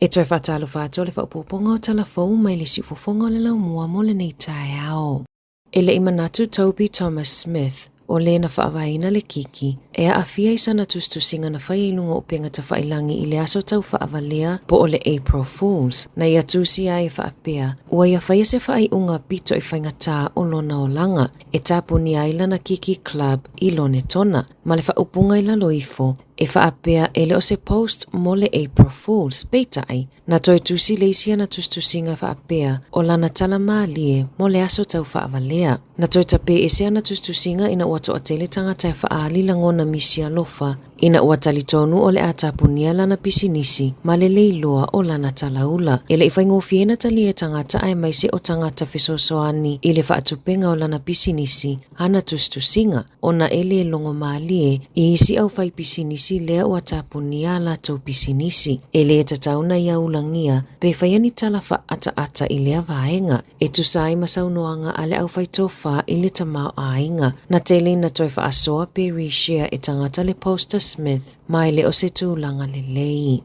E toi whaatalo whātua le whaupoponga o telefou mai le siufofonga le lau mua mo le nei tae ao. E le imanatu Toby Thomas Smith o le na whaawaina le kiki, e a awhia i sana tustusinga na whai ilunga o penga ta whailangi i le aso tau whaawalea po o le April Fools, na ia tusi ai whaapea, ua ia whaia se whai unga pito i whaingatā o lona o langa, e tāpuni aila na Kiki Club i lone tona, ma le whaupunga i la loifo, e whaapea e le o se post mo le April Fools, peitai, na toi tusi leisia na tustusinga whaapea o lana tala maalie mo le aso tau whaawalea. Na toi tape e sea na tustusinga ina ua toa tele tangata e whaali langona misi alofa, ina ua talitonu o le atapunia lana pisinisi, ma le leiloa o lana talaula. E le iwhaingofiena tali e tangata ai maise o tangata fesosoani i le whaatupenga o lana pisinisi, hana tustusinga, ona ele longo maalie, i isi au whai pisinisi lea ua tapunia la tau pisinisi. E le tatauna ia ulangia, pe whaiani tala wha ata i lea vaenga, e tusai masaunoanga ale au whai tofa i le tamau ainga, na tele na toi wha asoa pe reshare e tangata le poster Smith, mai le o se tūlanga le lei.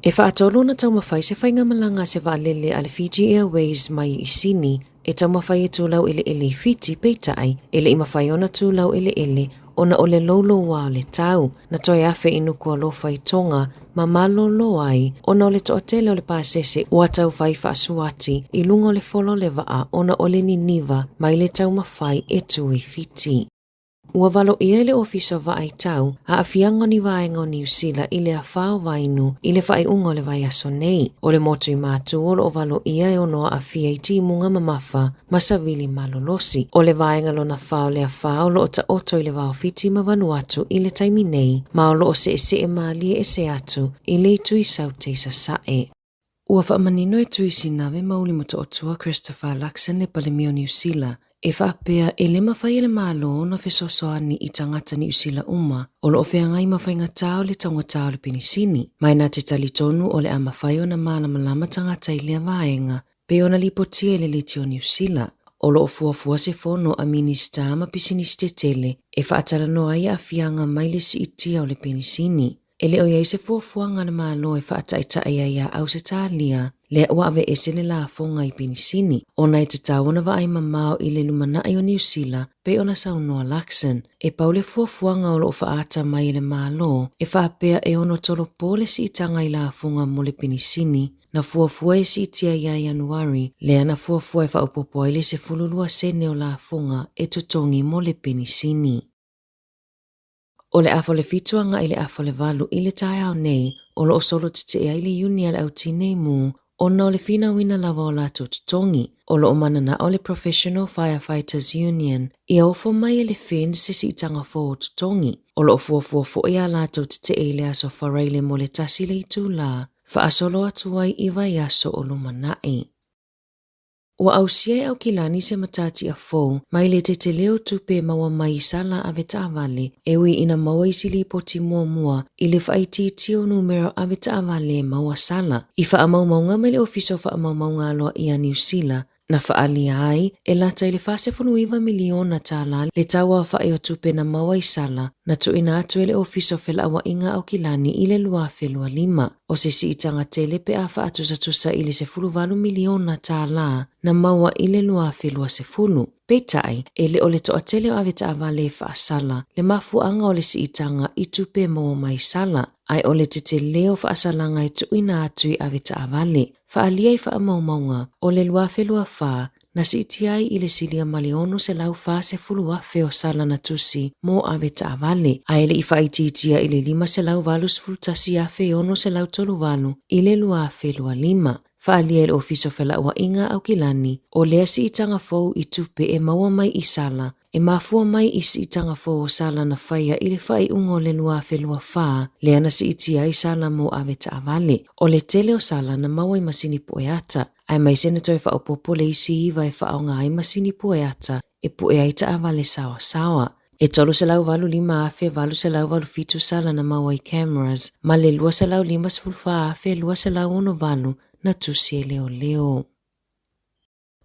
E whaatolo na tau mawhai se whainga malanga se waalele ale Fiji Airways mai i Sini, e tau mawhai e tūlau ele fiti peitai, ele i mawhai ona tūlau ele, ona ole lolo wa le tau, na toi afe inu kua lofa i tonga, ma malo lo ai, ona ole toatele ole pasese ua tau whai whaasuati, i lunga ole folo le waa, ona ole Niniva, mai le tau mawhai e tui fiti. Ua valo ia le ofisa vai tau, a afianga ni vaenga o New Zealand i le a whao vainu, i le whai unga o le vai aso nei. O le motu i mātu o valo ia e ono a fia i ti munga mamafa, masavili malolosi. O le vaenga lo na whao le a whao lo o ta oto i le vao fiti ma Vanuatu i le taimi nei, ma o lo o se e maalie e se atu, i le tu i saute sa sae. Ua whaamanino e tui si nawe mauli mo to otua Christopher Luxon le palemio New Zealand, e whaapea e le mawhai le malo na fesosoani i tangata ni usila uma, o lo ofea ngai mawhai ngatao le tangatao le pinisini. Mai na te talitonu o le a mawhai o na malamalama tangata i lea vaenga, pe ona lipotia le liti o New Zealand. O lo ofua se fono a minista ma pisiniste tele, e whaatala no ai a fianga mai le si itia o le pinisini. Ele o iai se fuafuanga na malo e whaataita ia au se tālia, le wawe ese le la fonga i pinisini. Ona e te tawana wa ai mamao i le lumana o New Zealand, pe ona saunoa Luxon. E paule fuafuanga o lo whaata mai le malo, e whaapea e ono tolo pole si itanga i la fonga mo le pinisini, na fuafua e si itia ia Januari, lea na fuafua e whaupopo ile se fululua sene o la fonga e tutongi mo le pinisini. O le afo le fituanga i le afo le valu i le tae au nei, o lo solo tite e aile unia le au tinei mu, ona o le fina wina lava o lato tutongi, o lo manana o le Professional Firefighters Union, i ofo mai e le fin se si itanga fo o tutongi, o lo fuafo i a lato tite e le aso whareile mo le tasi le itu la, fa asolo atuai i vai aso o lo manai. Ua ausia au kilani se matati a fou, mai le te leo tupe maua mai sala ave taavale, ewi ina maua isili poti mua i le whaiti tio numero ave taavale maua sala. I wha amaumaunga mai le ofiso wha amaumaunga aloa i a New Zealand, na whaalia ai, e lata i le whase whanuiva miliona tāla le taua whae o tupe na maua i sala, na tuina atu e le ofiso whela awa inga au kilani i le lua whelua 5. O se si itanga tele pe a wha atusa i le se fuluvalu miliona tāla, na maua i le lua whelua se fulu. Peitai, e le o le toa tele o ave taavale wha sala, le mafuanga o le si itanga i tupe maua mai sala, ai o le te leo wha asalanga i tuina atu i ave taavale. Whaalia i wha amaumaunga, o le lua whelua wha, na si itiai i le silia maleono se lau wha se fulua wheo sala na tusi mo ave taavale. Ai le i wha ititia i le 5 se lau valus fultasi a wheono se lau tolu valu, i le lua whelua 5. Whaalia le ofiso whela ua inga au kilani, o lea si itanga fau i tupe e maua mai i sala, e mafua mai i si itanga fau o sala na whaia i le whai ungo le lua whelua wha, lea na si itia i sala mo ave taavale. O le tele o sala na maua i masini poeata, ai mai sene toi wha opopo le isi iwa e wha o ngā i masini poeata, e poe ai taavale sawa. E tolu se lau valu 5 afe, valu se lau valu fitu sala na maua i cameras, ma le lua se lau 5 sfulfa afe, lua se lau 1 valu, na tusi e leo.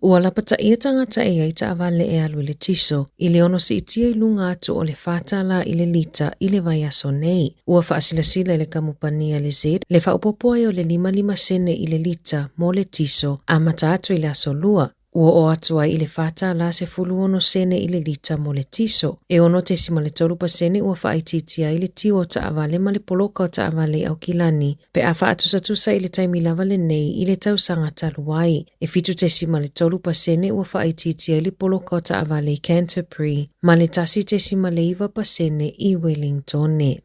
Ua lapata ia tangata e ai ta avale e alu le tiso, i le ono si itia i lunga atu o le fatala i le lita i le vai aso nei. Ua faasilasila le kamupania le zed, le faupopoa o le 5 sene i le lita mo le tiso, a mata atu i le aso lua. Ua o atua i le fatala se 10 sene i le lita mo le tiso. E ono te sima le 3% ua faaititia i le tio o ta avale ma le poloka o ta avale au kilani, pe a faatusa i le taimi lava le nei i le tausanga taluai. E fitu te sima le 3% ua faaititia i le poloka o ta avale i Canterbury, ma le tasi te sima le 9% i Wellington.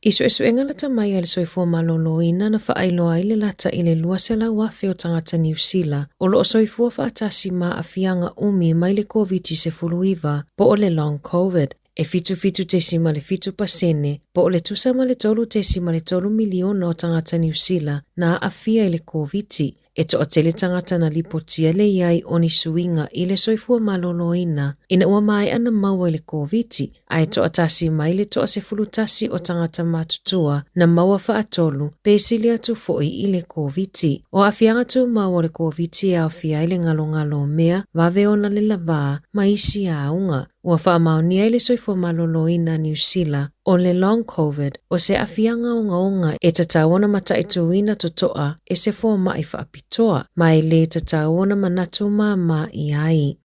Isu enga la tamai ale soifua maloloina na faailoa i le lata i le 2 wafe o tangata New Zealand o loo soifua faatasi ma afianga umi mai le COVID-19 po o le long COVID. E fitu te sima le 7% po o le tusa ma le 3 miliona o tangata New Zealand na afia i le COVID. E to o tele tangata na lipotia le iai o ni suinga i le soifua maloloina ina ua mai ana maua i le COVID. A e to o tasi mai le to o se fulutasi o tangata matutua na maua faatolu pesili atu foi i le COVID. O afianga tu maua le COVID e afia i le ngalo mea vave ona le lava maisi a unga. Ua faamaonia i le soifua maloloina New Zealand o le long COVID o se afianga onga e tatawana mataituina totoa e se mai faapitoa ma e le tatawana manatu ma i ai.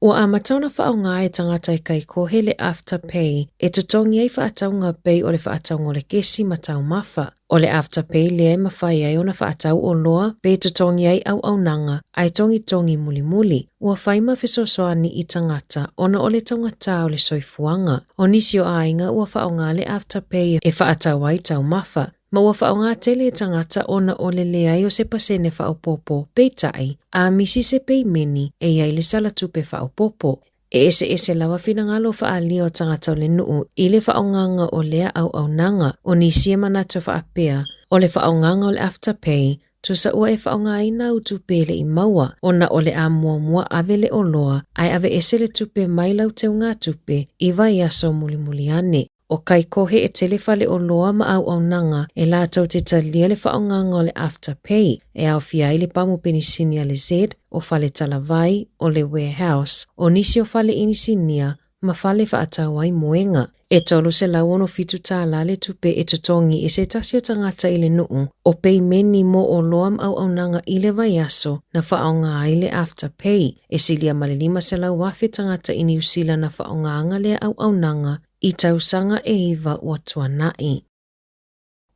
Ua amatauna whaonga e tangata i kaikohe le Afterpay e tutongi ai whaataunga pay o le whaataunga o le kesi matau mafa. O le Afterpay le e mawhai ai ona whaatau o loa pe tutongi ai au nanga ai tongi muli. Ua whaima fesosoani i tangata ona o le taungata o le soifuanga. O nisi o ainga ua whaonga le Afterpay e whaatau ai tau mafa. Ma ua whaonga tele e tangata ona o le leai o se pasene whaopopo peitai, a misi se pei meni e iai le salatupe whaopopo. E ese lawa finangalo whaalia o tangata o le nuu i le whaonganga o lea au nanga o nisi e manatu whaapea o le whaonganga o le Afterpay. Tusa ua e whaonga ina utupe le i maua, ona o le a mua avele o loa, ai ave ese le tupe mai lau teo ngā tupe, i vai aso muli ane. O kaikohe e telefale o loa ma au nanga e la tau te talia le whaonganga o le Afterpay, e au fia i le pamu penisinia le Z, o fale talavai, o le warehouse, o nisi o fale inisinia, ma fale whaatau ai moenga. E tolu se lauono fitu tāla le tupe e tutongi e se tasi o tangata i le nuu, o pei meni mo o loam au nanga i le vaiaso na whaonga ai le Afterpay, e silia malelima se lau wafe tangata i New Zealand na whaonganga le au nanga i tausanga e iwa ua tuanai.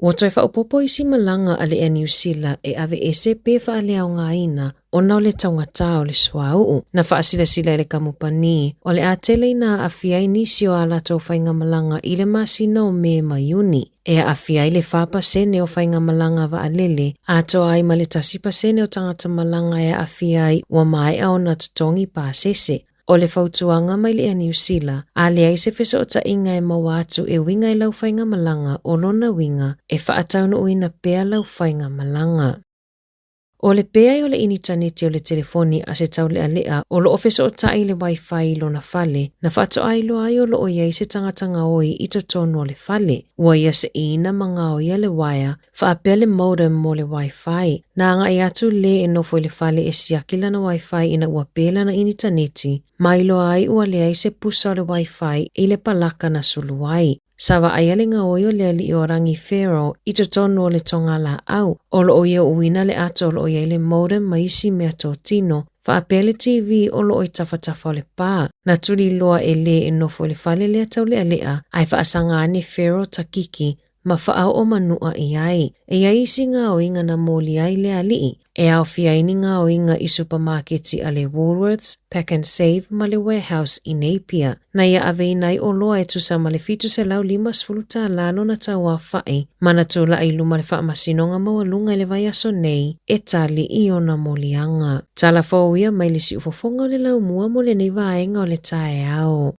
Ua toi whaopopo isi malanga ale e New Zealand e ave ese pe whaaleau ngā ina o nau le taungata o le swau na whaasila e le kamupani o le atele na afiai nisi o ala tau whainga malanga i le masina o me Mayuni. E afiai le 4% o whainga malanga wa alele a toa ai ma le 10% o tangata malanga e afiai ua mai au na tutongi pāsese. O le fautuanga mai le a New Zealand, a le ai se whesa o ta inga e mawatu e winga i lau whainga malanga o lona winga e whaatauna uina pea lau whainga malanga. O le pea o le initaneti o le telefoni a se tau lea o lo ofesa o ta i le wifi lo na fale, na whaato ai lo ai o lo o iai se tangatanga oi i to tono o le fale. Ua ia se ina mga o ia le waya, whaapea le modem mo le wifi. Na anga i atu le e nofo le fale e siakila na wifi ina ua pela na initaneti, mai lo ai ua le ai se pusa o le wifi i le palaka na suluai. Sawa aiale ngā oio le ali o rangi Fero i to tono o le tonga la au, o lo oio uina le ato o lo oia le modem maisi mea tō tino, whaapele TV o lo oi tawhatafa o le pā. Na turi loa e le e nofo le fale lea tau lea, ai whaasanga ane Fero takiki, ma whaau o manua i ai. E ia isi ngā oinga na mōli ai le ali, e au fiaini ngā oinga i supermarketi a le Woolworths, Pack and Save ma le Warehouse i Napier. Na ia ave inai o loa e tusa ma le fitu se lau 5 lalo na tau a whai, mana tula ai luma le whaamasinonga mawalunga i le vai aso nei, e tali i ona molianga. Tala fōuia mai le si ufofonga o le lau mua mo le nei vaenga o le tae ao.